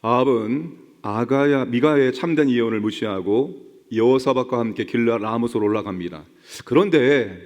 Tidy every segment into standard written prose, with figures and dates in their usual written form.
아합은 미가의 참된 예언을 무시하고 여호사밧과 함께 길르앗 라못으로 올라갑니다. 그런데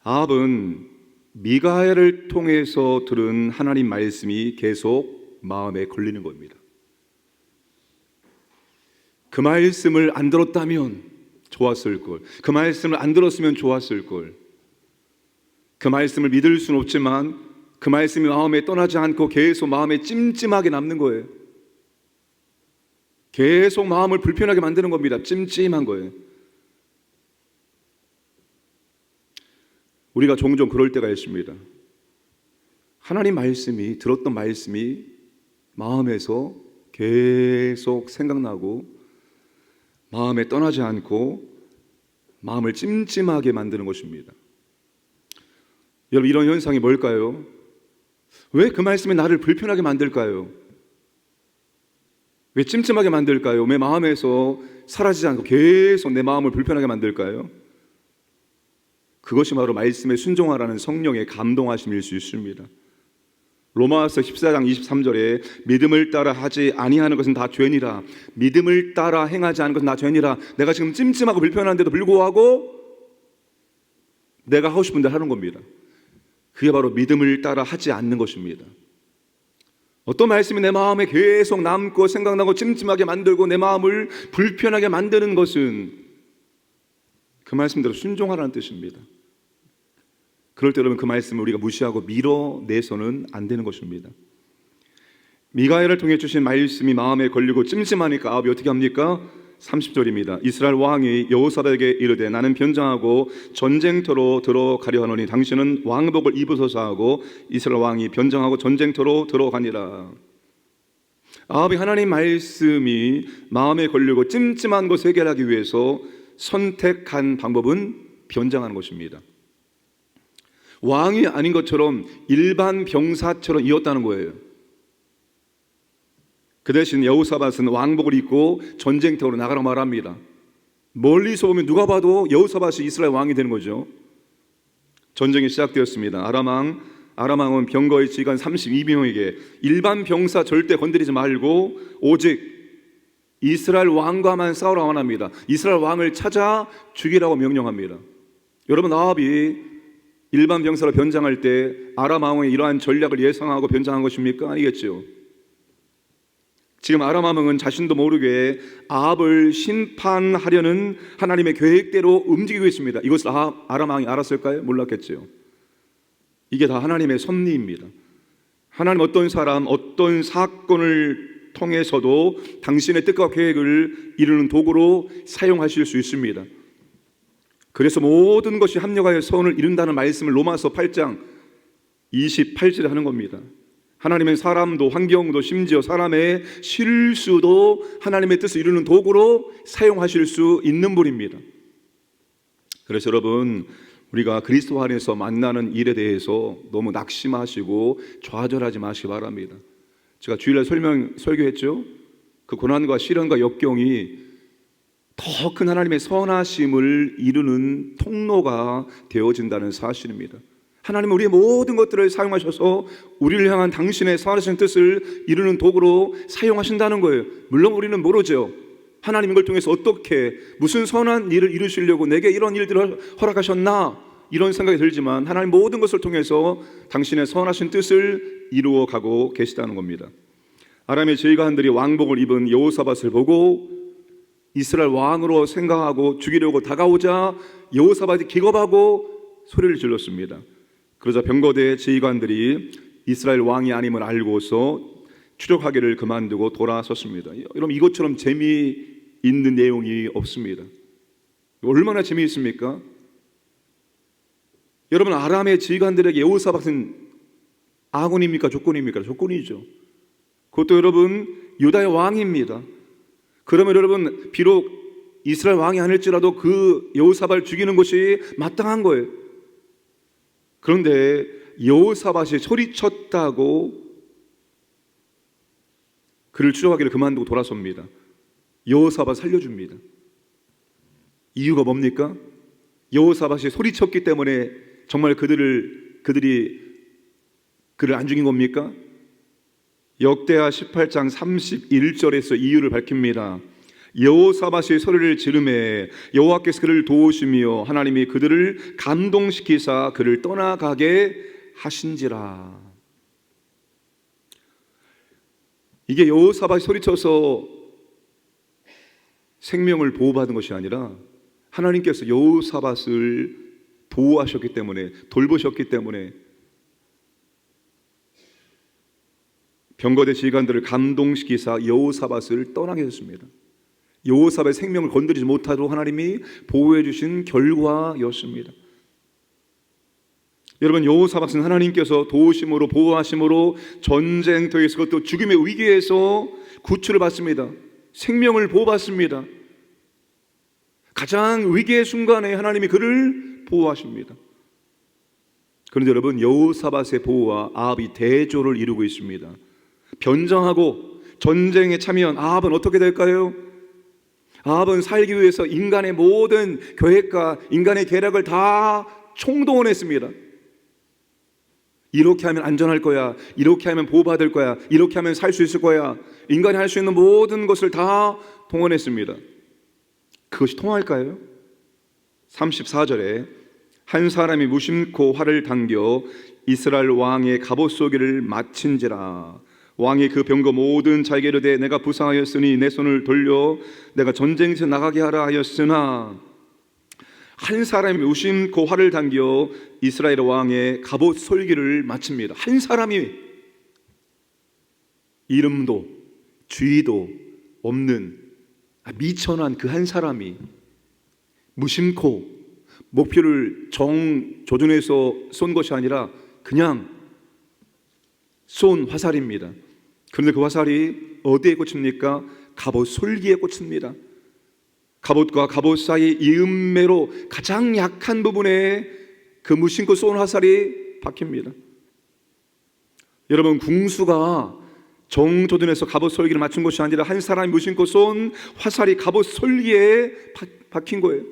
아합은 미가를 통해서 들은 하나님 말씀이 계속 마음에 걸리는 겁니다. 그 말씀을 안 들었다면 좋았을 걸. 그 말씀을 안 들었으면 좋았을 걸. 그 말씀을 믿을 수는 없지만 그 말씀이 마음에 떠나지 않고 계속 마음에 찜찜하게 남는 거예요. 계속 마음을 불편하게 만드는 겁니다. 찜찜한 거예요. 우리가 종종 그럴 때가 있습니다. 하나님 말씀이, 들었던 말씀이 마음에서 계속 생각나고 마음에 떠나지 않고 마음을 찜찜하게 만드는 것입니다. 여러분, 이런 현상이 뭘까요? 왜 그 말씀이 나를 불편하게 만들까요? 왜 찜찜하게 만들까요? 왜 마음에서 사라지지 않고 계속 내 마음을 불편하게 만들까요? 그것이 바로 말씀에 순종하라는 성령의 감동하심일 수 있습니다. 로마서 14장 23절에 믿음을 따라 하지 아니하는 것은 다 죄니라. 믿음을 따라 행하지 않은 것은 다 죄니라. 내가 지금 찜찜하고 불편한데도 불구하고 내가 하고 싶은 대로 하는 겁니다. 그게 바로 믿음을 따라 하지 않는 것입니다. 어떤 말씀이 내 마음에 계속 남고 생각나고 찜찜하게 만들고 내 마음을 불편하게 만드는 것은 그 말씀대로 순종하라는 뜻입니다. 그럴 때 여러분, 그 말씀을 우리가 무시하고 밀어내서는 안 되는 것입니다. 미가야를 통해 주신 말씀이 마음에 걸리고 찜찜하니까 아합이 어떻게 합니까? 30절입니다. 이스라엘 왕이 여호사밧에게 이르되 나는 변장하고 전쟁터로 들어가려 하노니 당신은 왕복을 입으소서 하고 이스라엘 왕이 변장하고 전쟁터로 들어가니라. 아합이 하나님 말씀이 마음에 걸리고 찜찜한 것을 해결하기 위해서 선택한 방법은 변장하는 것입니다. 왕이 아닌 것처럼 일반 병사처럼 이었다는 거예요. 그 대신 여호사밧은 왕복을 입고 전쟁터로 나가라고 말합니다. 멀리서 보면 누가 봐도 여호사밧이 이스라엘 왕이 되는 거죠. 전쟁이 시작되었습니다. 아람왕은 병거의 지휘관 32명에게 일반 병사 절대 건드리지 말고 오직 이스라엘 왕과만 싸우라고 합니다. 이스라엘 왕을 찾아 죽이라고 명령합니다. 여러분, 아합이 일반 병사로 변장할 때 아람 왕의 이러한 전략을 예상하고 변장한 것입니까? 아니겠죠. 지금 아람 왕은 자신도 모르게 아합을 심판하려는 하나님의 계획대로 움직이고 있습니다. 이것을 아람 왕이 알았을까요? 몰랐겠죠. 이게 다 하나님의 섭리입니다. 하나님 어떤 사람, 어떤 사건을 통해서도 당신의 뜻과 계획을 이루는 도구로 사용하실 수 있습니다. 그래서 모든 것이 합력하여 선을 이룬다는 말씀을 로마서 8장 28절에 하는 겁니다. 하나님은 사람도 환경도 심지어 사람의 실수도 하나님의 뜻을 이루는 도구로 사용하실 수 있는 분입니다. 그래서 여러분, 우리가 그리스도 안에서 만나는 일에 대해서 너무 낙심하시고 좌절하지 마시기 바랍니다. 제가 주일날 설교했죠. 그 고난과 시련과 역경이 더 큰 하나님의 선하심을 이루는 통로가 되어진다는 사실입니다. 하나님은 우리의 모든 것들을 사용하셔서 우리를 향한 당신의 선하신 뜻을 이루는 도구로 사용하신다는 거예요. 물론 우리는 모르죠. 하나님 이걸 통해서 어떻게 무슨 선한 일을 이루시려고 내게 이런 일들을 허락하셨나, 이런 생각이 들지만 하나님 모든 것을 통해서 당신의 선하신 뜻을 이루어 가고 계시다는 겁니다. 아람의 지휘관들이 왕복을 입은 여호사밧을 보고 이스라엘 왕으로 생각하고 죽이려고 다가오자 여호사밧이 기겁하고 소리를 질렀습니다. 그러자 병거대 지휘관들이 이스라엘 왕이 아님을 알고서 추적하기를 그만두고 돌아섰습니다. 여러분, 이것처럼 재미있는 내용이 없습니다. 얼마나 재미있습니까? 여러분, 아람의 지휘관들에게 여호사밧은 아군입니까? 조건입니까? 조건이죠. 그것도 여러분 유다의 왕입니다. 그러면 여러분, 비록 이스라엘 왕이 아닐지라도 그 여호사밧을 죽이는 것이 마땅한 거예요. 그런데 여호사밧이 소리쳤다고 그를 추적하기를 그만두고 돌아섭니다. 여호사밧 살려줍니다. 이유가 뭡니까? 여호사밧이 소리쳤기 때문에 정말 그들이 그를 안 죽인 겁니까? 역대하 18장 31절에서 이유를 밝힙니다. 여호사밧이 소리를 지르매 여호와께서 그를 도우시며 하나님이 그들을 감동시키사 그를 떠나가게 하신지라. 이게 여호사밧이 소리쳐서 생명을 보호받은 것이 아니라 하나님께서 여호사밧을 보호하셨기 때문에, 돌보셨기 때문에 병거대 지휘관들을 감동시키사 여호사밧을 떠나게 했습니다. 여호사밧의 생명을 건드리지 못하도록 하나님이 보호해 주신 결과였습니다. 여러분, 여호사밧은 하나님께서 도우심으로 보호하심으로 전쟁터에서, 그것도 죽음의 위기에서 구출을 받습니다. 생명을 보호받습니다. 가장 위기의 순간에 하나님이 그를 보호하십니다. 그런데 여러분, 여호사밧의 보호와 아합이 대조를 이루고 있습니다. 변장하고 전쟁에 참여한 아합은 어떻게 될까요? 아합은 살기 위해서 인간의 모든 계획과 인간의 계략을 다 총동원했습니다. 이렇게 하면 안전할 거야, 이렇게 하면 보호받을 거야, 이렇게 하면 살 수 있을 거야, 인간이 할 수 있는 모든 것을 다 동원했습니다. 그것이 통할까요? 34절에 한 사람이 무심코 활을 당겨 이스라엘 왕의 갑옷 쏘기를 마친지라. 왕이 그 병거 모든 자에게 이르되 내가 부상하였으니 내 손을 돌려 내가 전쟁에서 나가게 하라 하였으나, 한 사람이 무심코 활을 당겨 이스라엘 왕의 갑옷 쏠기를 마칩니다. 한 사람이, 이름도 주의도 없는 미천한 그 한 사람이 무심코 목표를 정조준해서 쏜 것이 아니라 그냥 쏜 화살입니다. 그런데 그 화살이 어디에 꽂힙니까? 갑옷 솔기에 꽂힙니다. 갑옷과 갑옷 사이 이음매로 가장 약한 부분에 그 무심코 쏜 화살이 박힙니다. 여러분, 궁수가 정조준해서 갑옷 솔기를 맞춘 것이 아니라 한 사람이 무심코 쏜 화살이 갑옷 솔기에 박힌 거예요.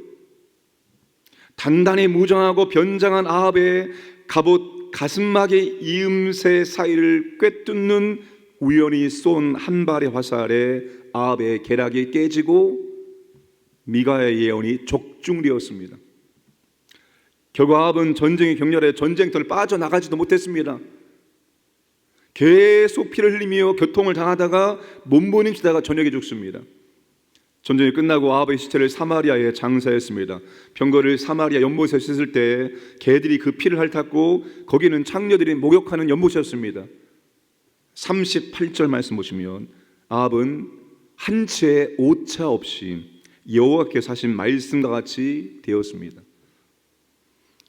단단히 무장하고 변장한 아합의 갑옷 가슴막의 이음새 사이를 꿰뚫는 우연히 쏜 한 발의 화살에 아합의 계략이 깨지고 미가의 예언이 적중되었습니다. 결국 아합은 전쟁의 격렬해 전쟁터를 빠져나가지도 못했습니다. 계속 피를 흘리며 교통을 당하다가 몸부림치다가 저녁에 죽습니다. 전쟁이 끝나고 아합의 시체를 사마리아에 장사했습니다. 병거를 사마리아 연못에 씻을 때 개들이 그 피를 핥았고 거기는 창녀들이 목욕하는 연못이었습니다. 38절 말씀 보시면 아합은 한 채의 오차 없이 여호와께서 하신 말씀과 같이 되었습니다.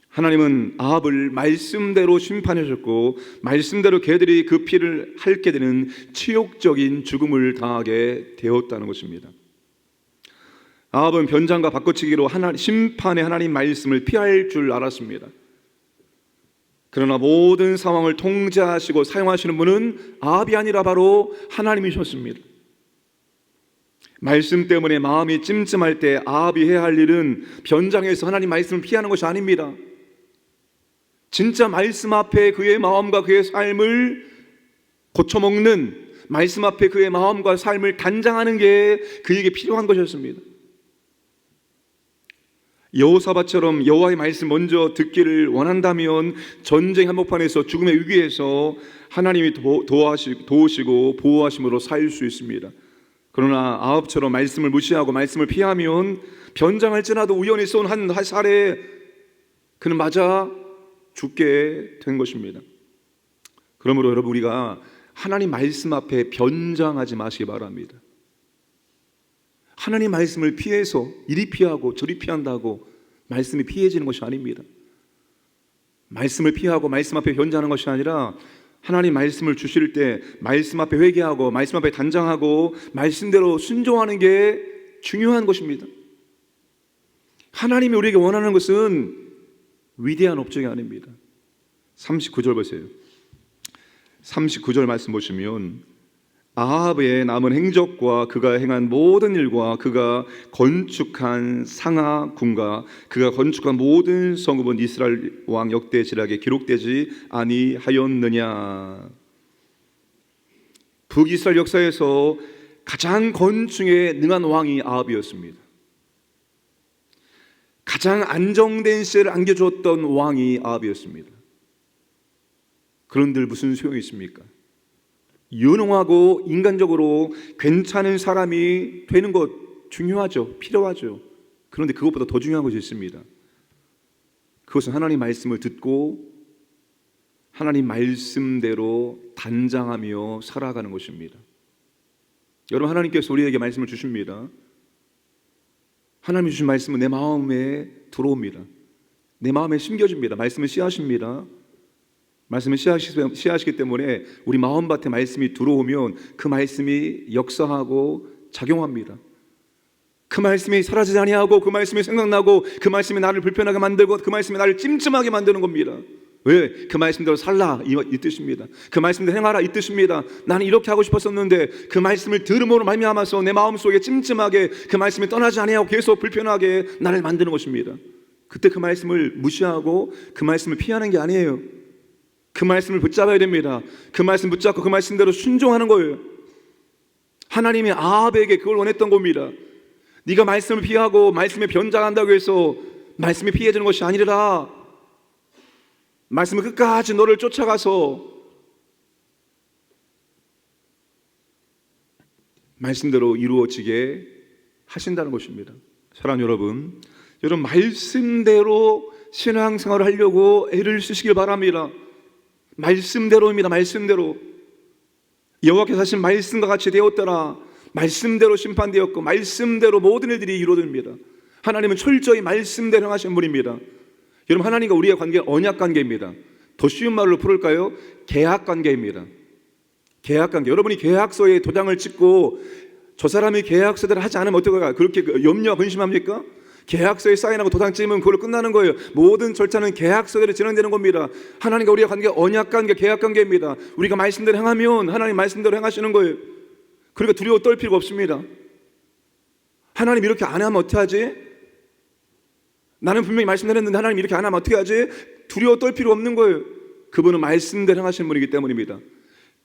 하나님은 아합을 말씀대로 심판하셨고 말씀대로 개들이 그 피를 핥게 되는 치욕적인 죽음을 당하게 되었다는 것입니다. 아합은 변장과 바꿔치기로 심판의 하나님 말씀을 피할 줄 알았습니다. 그러나 모든 상황을 통제하시고 사용하시는 분은 아합이 아니라 바로 하나님이셨습니다. 말씀 때문에 마음이 찜찜할 때 아합이 해야 할 일은 변장해서 하나님 말씀을 피하는 것이 아닙니다. 진짜 말씀 앞에 그의 마음과 그의 삶을 고쳐먹는, 말씀 앞에 그의 마음과 삶을 단장하는 게 그에게 필요한 것이었습니다. 여호사밧처럼 여호와의 말씀 먼저 듣기를 원한다면 전쟁 한복판에서 죽음의 위기에서 하나님이 도우시고 보호하심으로 살 수 있습니다. 그러나 아합처럼 말씀을 무시하고 말씀을 피하면 변장할지라도 우연히 쏜 한 화살에 그는 맞아 죽게 된 것입니다. 그러므로 여러분, 우리가 하나님 말씀 앞에 변장하지 마시기 바랍니다. 하나님 말씀을 피해서 이리 피하고 저리 피한다고 말씀이 피해지는 것이 아닙니다. 말씀을 피하고 말씀 앞에 변장하는 것이 아니라 하나님 말씀을 주실 때 말씀 앞에 회개하고 말씀 앞에 단장하고 말씀대로 순종하는 게 중요한 것입니다. 하나님이 우리에게 원하는 것은 위대한 업적이 아닙니다. 39절 보세요. 39절 말씀 보시면 아합의 남은 행적과 그가 행한 모든 일과 그가 건축한 상하궁과 그가 건축한 모든 성읍은 이스라엘 왕 역대 지략에 기록되지 아니하였느냐. 북이스라엘 역사에서 가장 건축에 능한 왕이 아합이었습니다. 가장 안정된 시대를 안겨주었던 왕이 아합이었습니다. 그런들 무슨 소용이 있습니까? 유능하고 인간적으로 괜찮은 사람이 되는 것 중요하죠. 필요하죠. 그런데 그것보다 더 중요한 것이 있습니다. 그것은 하나님 말씀을 듣고 하나님 말씀대로 단장하며 살아가는 것입니다. 여러분, 하나님께서 우리에게 말씀을 주십니다. 하나님이 주신 말씀은 내 마음에 들어옵니다. 내 마음에 심겨집니다. 말씀을 씨앗입니다. 말씀을 씨앗이기 때문에 우리 마음밭에 말씀이 들어오면 그 말씀이 역사하고 작용합니다. 그 말씀이 사라지지 아니하고 그 말씀이 생각나고 그 말씀이 나를 불편하게 만들고 그 말씀이 나를 찜찜하게 만드는 겁니다. 왜? 그 말씀대로 살라 이 뜻입니다. 그 말씀대로 행하라 이 뜻입니다. 나는 이렇게 하고 싶었었는데 그 말씀을 들음으로 말미암아서 내 마음속에 찜찜하게 그 말씀이 떠나지 아니하고 계속 불편하게 나를 만드는 것입니다. 그때 그 말씀을 무시하고 그 말씀을 피하는 게 아니에요. 그 말씀을 붙잡아야 됩니다. 그 말씀 붙잡고 그 말씀대로 순종하는 거예요. 하나님이 아합에게 그걸 원했던 겁니다. 네가 말씀을 피하고 말씀에 변장한다고 해서 말씀이 피해지는 것이 아니라 말씀을 끝까지 너를 쫓아가서 말씀대로 이루어지게 하신다는 것입니다. 사랑하는 여러분, 말씀대로 신앙생활을 하려고 애를 쓰시길 바랍니다. 말씀대로입니다. 말씀대로 여호와께서 하신 말씀과 같이 되었더라. 말씀대로 심판되었고 말씀대로 모든 일들이 이루어집니다. 하나님은 철저히 말씀대로 하신 분입니다. 여러분, 하나님과 우리의 관계는 언약 관계입니다. 더 쉬운 말로 풀을까요? 계약 관계입니다. 계약 관계. 여러분이 계약서에 도장을 찍고 저 사람이 계약서대로 하지 않으면 어떡할까요? 그렇게 염려 근심합니까? 계약서에 사인하고 도장 찍으면 그걸로 끝나는 거예요. 모든 절차는 계약서대로 진행되는 겁니다. 하나님과 우리의 관계 언약 관계, 계약 관계입니다. 우리가 말씀대로 행하면 하나님 말씀대로 행하시는 거예요. 그러니까 두려워 떨 필요가 없습니다. 하나님 이렇게 안 하면 어떻게 하지? 나는 분명히 말씀대로 했는데 하나님 이렇게 안 하면 어떻게 하지? 두려워 떨 필요 없는 거예요. 그분은 말씀대로 행하시는 분이기 때문입니다.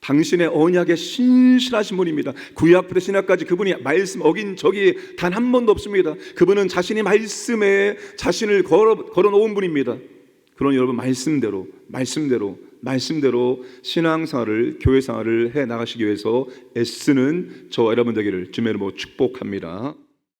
당신의 언약에 신실하신 분입니다. 구약부터 신약까지 그분이 말씀 어긴 적이 단 한 번도 없습니다. 그분은 자신이 말씀에 자신을 걸어놓은 분입니다. 그러니 여러분, 말씀대로 신앙생활을, 교회생활을 해 나가시기 위해서 애쓰는 저와 여러분 되기를 주님의 이름으로 축복합니다.